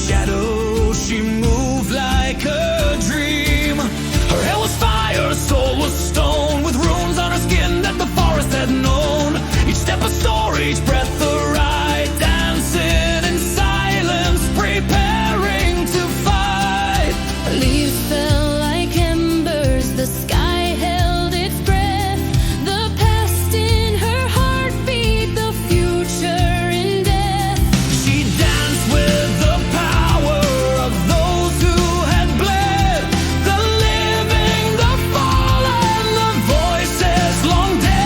shadow, she moved like a dream. Her hair was fire, her soul was stone, with runes on her skin that the forest had known. Each step a story, each breath a rite, dancing in silence, preparing to fight. Leaves fell like embers, the sky held its breath. The past in her heartbeat, the future in death. She danced with the power of those who had bled, the living, the fallen, the voices long dead.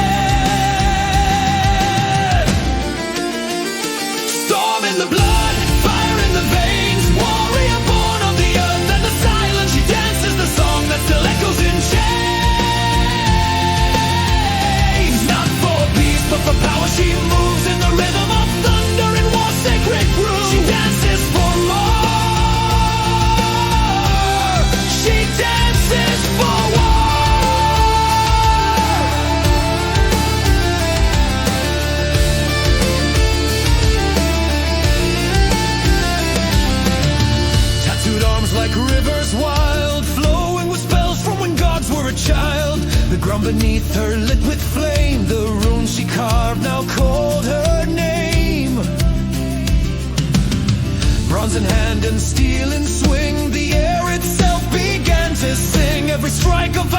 Storm in the blood, fire in the veins, warrior born of the earth and the silence. She dances the song that still echoes in chains. Not for peace, but for power, she moves in the rhythm of thunder in war's sacred groove. She dances for more. She dances for war. Tattooed arms like rivers wild, flowing with spells from when gods were a child. The ground beneath her lit with flame, the runes she carved now called her name. Bronze in hand and steel in swing, the air itself began to sing. Every strike of